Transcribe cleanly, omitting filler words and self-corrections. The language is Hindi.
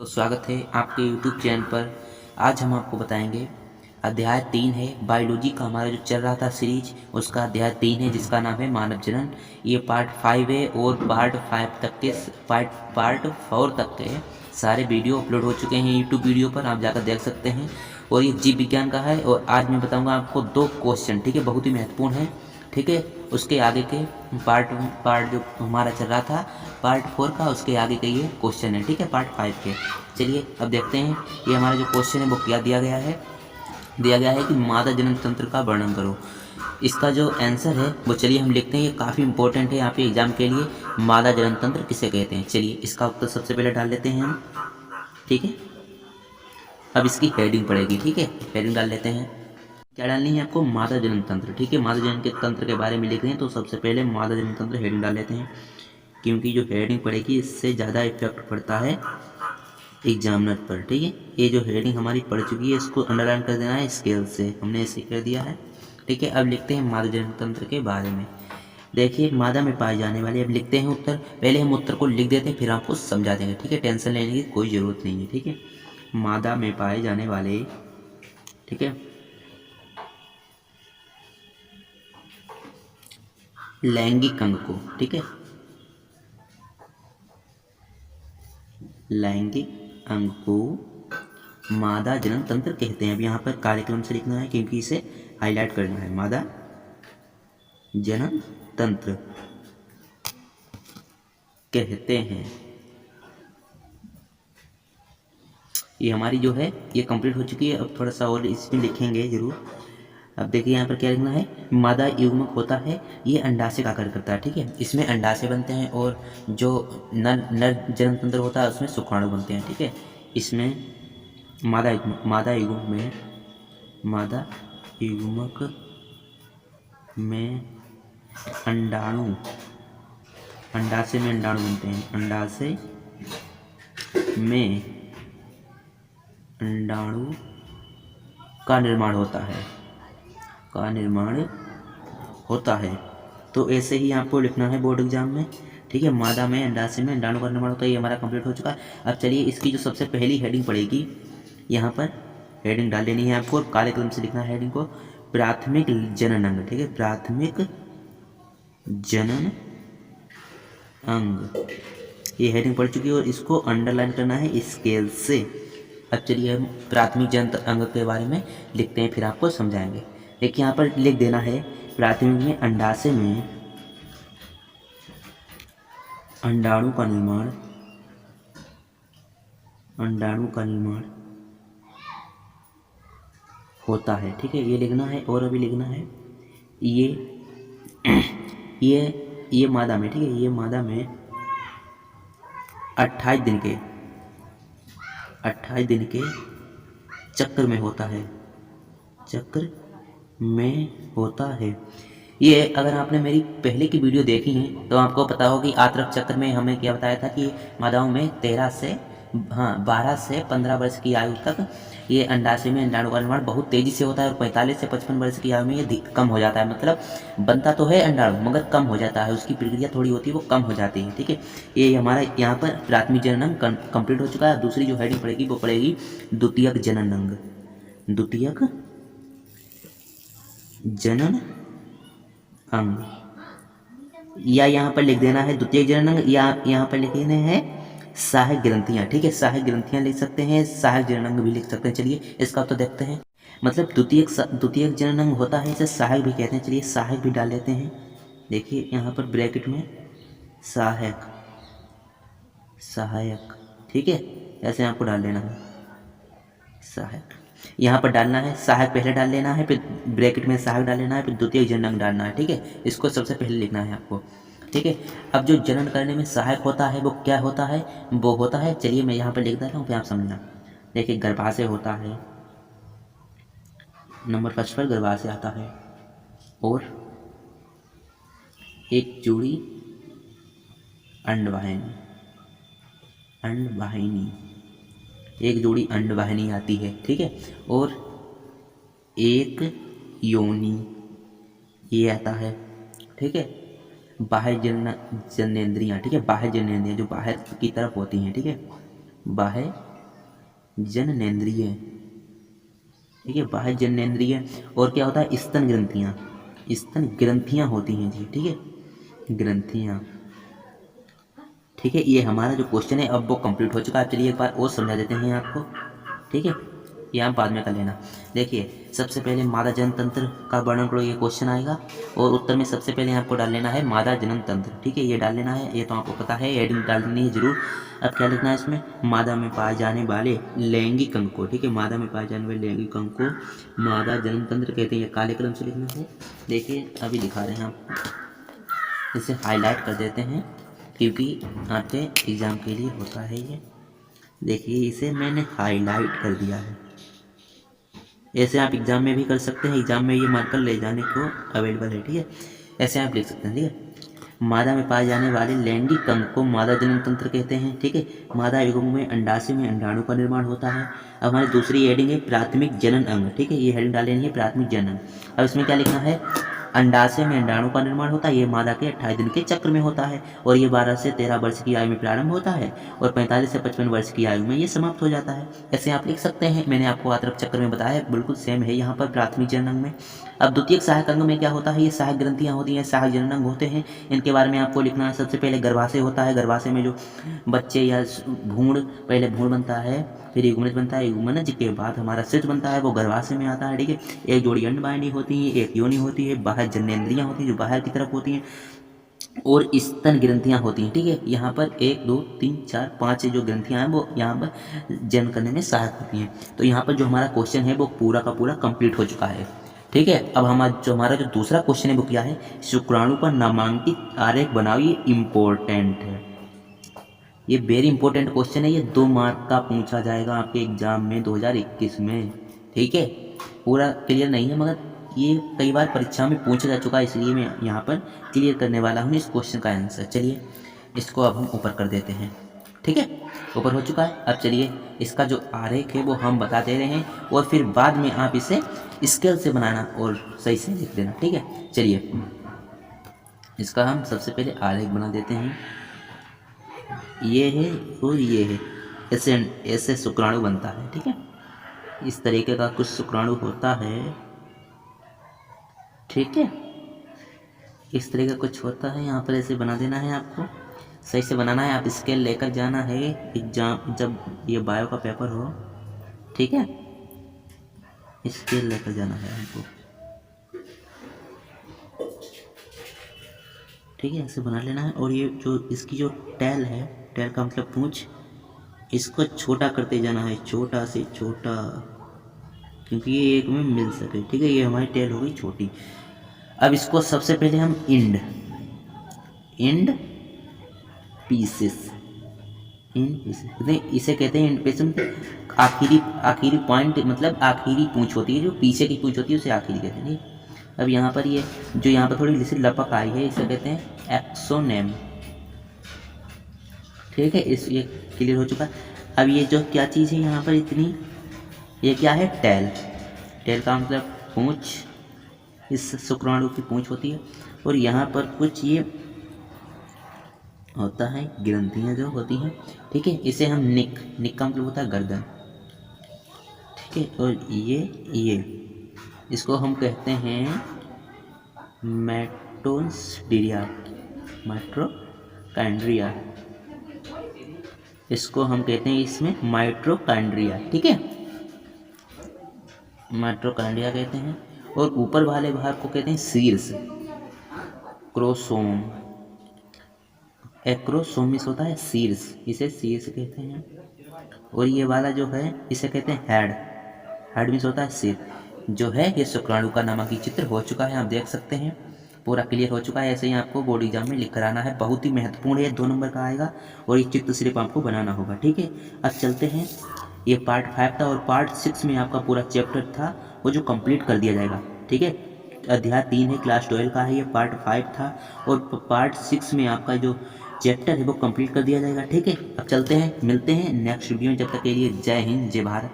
तो स्वागत है आपके YouTube चैनल पर। आज हम आपको बताएंगे अध्याय 3 है बायोलॉजी का हमारा जो चल रहा था सीरीज, उसका अध्याय 3 है जिसका नाम है मानव जनन। ये पार्ट 5 है और पार्ट 5 तक के पार्ट 4 तक के सारे वीडियो अपलोड हो चुके हैं YouTube वीडियो पर, आप जाकर देख सकते हैं। और ये जीव विज्ञान का है और आज मैं बताऊँगा आपको 2 क्वेश्चन, ठीक है, बहुत ही महत्वपूर्ण है, ठीक है। उसके आगे के पार्ट पार्ट जो हमारा चल रहा था पार्ट 4 का, उसके आगे के ये क्वेश्चन है, ठीक है, पार्ट 5 के। चलिए अब देखते हैं ये हमारा जो क्वेश्चन है वो क्या दिया गया है कि मादा जनन तंत्र का वर्णन करो। इसका जो आंसर है वो चलिए हम लिखते हैं, ये काफ़ी इंपॉर्टेंट है यहाँ पे एग्जाम के लिए। मादा जनन तंत्र किसे कहते हैं, चलिए इसका उत्तर सबसे पहले डाल लेते हैं हम, ठीक है। अब इसकी हेडिंग पड़ेगी, ठीक है, हेडिंग डाल लेते हैं। क्या डालनी है आपको, मादा जनन तंत्र, ठीक है। मादा जनन के तंत्र के बारे में लिख रहे हैं तो सबसे पहले मादा जनन तंत्र हेडिंग डाल लेते हैं, क्योंकि जो हेडिंग पड़ेगी इससे ज़्यादा इफेक्ट पड़ता है एग्जामिनर पर, ठीक है। ये जो हेडिंग हमारी पड़ चुकी है इसको अंडरलाइन कर देना है स्केल से, हमने ऐसे कर दिया है, ठीक है। अब लिखते हैं मादा जनन तंत्र के बारे में। देखिए मादा में पाए जाने वाले, अब लिखते हैं उत्तर। पहले हम उत्तर को लिख देते हैं फिर आपको समझा देंगे, ठीक है, टेंशन लेने की कोई ज़रूरत नहीं है, ठीक है। मादा में पाए जाने वाले, ठीक है, लैंगिक अंग को, ठीक है, लैंगिक अंग को मादा जनन तंत्र कहते हैं। अब यहाँ पर कार्यक्रम से लिखना है क्योंकि इसे हाईलाइट करना है। मादा जनन तंत्र कहते हैं। ये हमारी जो है ये कंप्लीट हो चुकी है। अब थोड़ा सा और इसमें लिखेंगे जरूर। अब देखिए यहाँ पर क्या लिखना है, मादा युग्मक होता है, ये अंडाशय का कार्य करता है, ठीक है। इसमें अंडाशय बनते हैं और जो नर नर जनन तंत्र होता है उसमें शुक्राणु बनते हैं, ठीक है। इसमें मादा युग्मक में अंडाणु, अंडाशय में अंडाणु बनते हैं, अंडाशय में अंडाणु का निर्माण होता है, तो ऐसे ही आपको लिखना है बोर्ड एग्जाम में, ठीक है। मादा में अंडाशय में अंडाणु का निर्माण होता है, ये हमारा कंप्लीट हो चुका है। अब चलिए इसकी जो सबसे पहली हेडिंग पड़ेगी, यहाँ पर हेडिंग डाल लेनी है आपको और कार्यक्रम से लिखना है हेडिंग को, प्राथमिक जनन अंग, ठीक है, प्राथमिक जनन अंग, ये हेडिंग पड़ चुकी है और इसको अंडरलाइन करना है स्केल से। अब चलिए हम प्राथमिक जनन अंग के बारे में लिखते हैं फिर आपको समझाएंगे। देखिए यहाँ पर लिख देना है प्राथमिक में अंडाशय में अंडाणु का निर्माण होता है, ठीक है, ये लिखना है। और अभी लिखना है ये मादा में, ठीक है, ये मादा में 28 दिन के चक्र में होता है। ये अगर आपने मेरी पहले की वीडियो देखी है तो आपको पता होगा कि आत्रक चक्र में हमें क्या बताया था कि मादाओं में 12 से 15 वर्ष की आयु तक ये अंडाशय में अंडाणु का निर्माण बहुत तेज़ी से होता है और 45 से 55 वर्ष की आयु में ये कम हो जाता है। मतलब बनता तो है अंडाणु मगर कम हो जाता है, उसकी प्रक्रिया थोड़ी होती है वो कम हो जाती है, ठीक है। ये हमारा यहाँ पर प्राथमिक जनन अंग कंप्लीट हो चुका है। दूसरी जो हेडिंग पड़ेगी वो पड़ेगी द्वितीयक जनन अंग, द्वितीयक जनन अंग, या यहाँ पर लिख देना है द्वितीयक जनन अंग, या यहाँ पर लिख देने हैं सहायक ग्रंथियाँ, ठीक है, सहायक ग्रंथियाँ लिख सकते हैं, सहायक जनन अंग भी लिख सकते हैं। चलिए इसका तो देखते हैं। मतलब द्वितीयक जनन अंग होता है, इसे सहायक भी कहते हैं। चलिए सहायक भी डाल लेते हैं। देखिए यहाँ पर ब्रैकेट में सहायक, ठीक है, ऐसे आपको डाल लेना है सहायक। यहाँ पर डालना है सहायक, पहले डाल लेना है, फिर ब्रैकेट में सहायक डाल लेना है, फिर द्वितीयक जनन अंग डालना है, ठीक है। इसको सबसे पहले लिखना है आपको, ठीक है। अब जो जनन करने में सहायक होता है वो क्या होता है, वो होता है, चलिए मैं यहाँ पर लिख देता हूँ फिर आप समझना। देखिए गर्भाशय होता है, नंबर फर्स्ट पर गर्भाशय आता है, और एक जोड़ी एक जोड़ी अंडवाहिनी आती है, ठीक है, और एक योनि ये आता है, ठीक है। बाह्य जननेंद्रियाँ, ठीक है, बाह्य जननेंद्रियाँ जो बाहर की तरफ होती हैं, ठीक है, बाह्य जननेंद्रिय, ठीक है, बाह्य जननेंद्रिय। और क्या होता है, स्तन ग्रंथियाँ, स्तन ग्रंथियाँ होती हैं जी, ठीक है, ग्रंथियाँ, ठीक है। ये हमारा जो क्वेश्चन है अब वो कंप्लीट हो चुका है। चलिए एक बार और समझा देते हैं आपको, ठीक है, ये आप बाद में कर लेना। देखिए सबसे पहले मादा जनन तंत्र का वर्णन करो, ये क्वेश्चन आएगा और उत्तर में सबसे पहले आपको डाल लेना है मादा जनन तंत्र, ठीक है, ये डाल लेना है, ये तो आपको पता है, हेडिंग डाल देनी है जरूर। अब क्या लिखना है इसमें, मादा में पाए जाने वाले लैंगिक अंग को, ठीक है, मादा में पाए जाने वाले लैंगिक अंग को मादा जनन तंत्र कहते हैं। ये काले कलम से लिखना है, देखिए अभी दिखा रहे हैं आपको, इसे हाईलाइट कर देते हैं क्योंकि आपके एग्ज़ाम के लिए होता है ये। देखिए इसे मैंने हाईलाइट कर दिया है, ऐसे आप एग्ज़ाम में भी कर सकते हैं, एग्ज़ाम में ये मार्कर ले जाने को अवेलेबल है, ठीक है, ऐसे आप लिख सकते हैं, ठीक है। मादा में पाए जाने वाले लैंगिक अंग को मादा जनन तंत्र कहते हैं, ठीक है। मादा युग्म में अंडाशय में अंडाणु का निर्माण होता है। अब हमारी दूसरी हेडिंग है प्राथमिक जनन अंग, ठीक है, ये हेडिंग डाल लेनी है प्राथमिक जनन। अब इसमें क्या लिखना है, अंडाशय में अंडाणु का निर्माण होता है, ये मादा के 28 दिन के चक्र में होता है और ये 12 से 13 वर्ष की आयु में प्रारंभ होता है और 45 से 55 वर्ष की आयु में ये समाप्त हो जाता है। ऐसे आप लिख सकते हैं, मैंने आपको आतरक चक्र में बताया है, बिल्कुल सेम है यहाँ पर प्राथमिक जनन अंग में। अब द्वितीयक सहायक अंग में क्या होता है, ये सहायक ग्रंथियाँ होती हैं, सहायक जनन अंग होते हैं, इनके बारे में आपको लिखना है। सबसे पहले गर्भाशय होता है, गर्भाशय में जो बच्चे या भ्रूण, पहले भ्रूण बनता है, फिर युग्मनज बनता है, युग्मनज के बाद हमारा शिशु बनता है, वो गर्भाशय में आता है, ठीक है। एक जोड़ी अंडवाहिनी होती है, एक योनि होती है, बाहर जननेंद्रियाँ होती हैं जो बाहर की तरफ होती हैं और स्तन ग्रंथियाँ होती हैं, ठीक है। यहाँ पर 1 2 3 4 5 जो ग्रंथियाँ हैं वो यहाँ पर जन्म करने में सहायक होती हैं। तो यहाँ पर जो हमारा क्वेश्चन है वो पूरा का पूरा कंप्लीट हो चुका है, ठीक है। अब हमारा जो दूसरा क्वेश्चन है वो क्या है, शुक्राणु पर नामांकित आरेख बनाओ, ये इम्पोर्टेंट है, ये वेरी इंपॉर्टेंट क्वेश्चन है, ये 2 मार्क का पूछा जाएगा आपके एग्जाम में 2021 में, ठीक है। पूरा क्लियर नहीं है मगर ये कई बार परीक्षा में पूछा जा चुका है, इसलिए मैं यहाँ पर क्लियर करने वाला हूँ इस क्वेश्चन का आंसर। चलिए इसको अब हम ऊपर कर देते हैं, ठीक है, ऊपर हो चुका है। अब चलिए इसका जो आरेख है वो हम बता दे रहे हैं और फिर बाद में आप इसे स्केल से बनाना और सही से लिख देना, ठीक है। चलिए इसका हम सबसे पहले आरेख बना देते हैं, ये है और ये है, ऐसे ऐसे शुक्राणु बनता है, ठीक है, इस तरीके का कुछ शुक्राणु होता है, ठीक है, इस तरह का कुछ होता है। यहाँ पर ऐसे बना देना है, आपको सही से बनाना है, आप स्केल लेकर जाना है एग्जाम, जब ये बायो का पेपर हो, ठीक है, स्केल लेकर जाना है आपको, ठीक है, ऐसे बना लेना है। और ये जो इसकी जो टैल है, टैल का मतलब पूंछ, इसको छोटा करते जाना है, छोटा से छोटा, क्योंकि ये एक में मिल सके, ठीक है, ये हमारी टैल हो गई छोटी। अब इसको सबसे पहले हम इंड पीसेस, इसे कहते हैं इंड पीसेस, आखिरी पॉइंट, मतलब आखिरी पूंछ होती है, जो पीछे की पूंछ होती है उसे आखिरी कहते हैं। अब यहाँ पर ये जो यहाँ पर थोड़ी सी लपक आई है, इसे कहते हैं एक्सोनेम, ठीक है, इस ये क्लियर हो चुका है। अब ये जो क्या चीज़ है यहाँ पर इतनी, ये क्या है, टैल, टैल का मतलब पूंछ, इस शुक्राणु की पूंछ होती है और यहाँ पर कुछ ये होता है ग्रंथियाँ जो होती हैं, ठीक है, इसे हम निक का मतलब होता है गर्दन, ठीक है। और ये इसको हम कहते हैं माइटोकॉन्ड्रिया, इसको हम कहते हैं इसमें माइटोकॉन्ड्रिया, ठीक है, माइटोकॉन्ड्रिया कहते हैं। और ऊपर वाले भाग को कहते हैं शीर्ष, क्रोसोम, एक्रोसोमिस होता है शीर्ष, इसे शीर्ष कहते हैं। और ये वाला जो है इसे कहते हैं हेड मीन्स होता है सिर, जो है ये शुक्राणु का नामांकित चित्र हो चुका है, आप देख सकते हैं, पूरा क्लियर हो चुका है। ऐसे ही आपको बोर्ड एग्जाम में लिख कर आना है, बहुत ही महत्वपूर्ण है, 2 नंबर का आएगा और ये चित्र सिर्फ आपको बनाना होगा, ठीक है। अब चलते हैं, ये पार्ट 5 था और पार्ट 6 में आपका पूरा चैप्टर था वो जो कंप्लीट कर दिया जाएगा, ठीक है। अध्याय 3 है, क्लास 12 का है, ये पार्ट 5 था और पार्ट 6 में आपका जो चैप्टर है वो कंप्लीट कर दिया जाएगा, ठीक है। अब चलते हैं, मिलते हैं नेक्स्ट वीडियो में, जब तक के लिए जय हिंद जय भारत।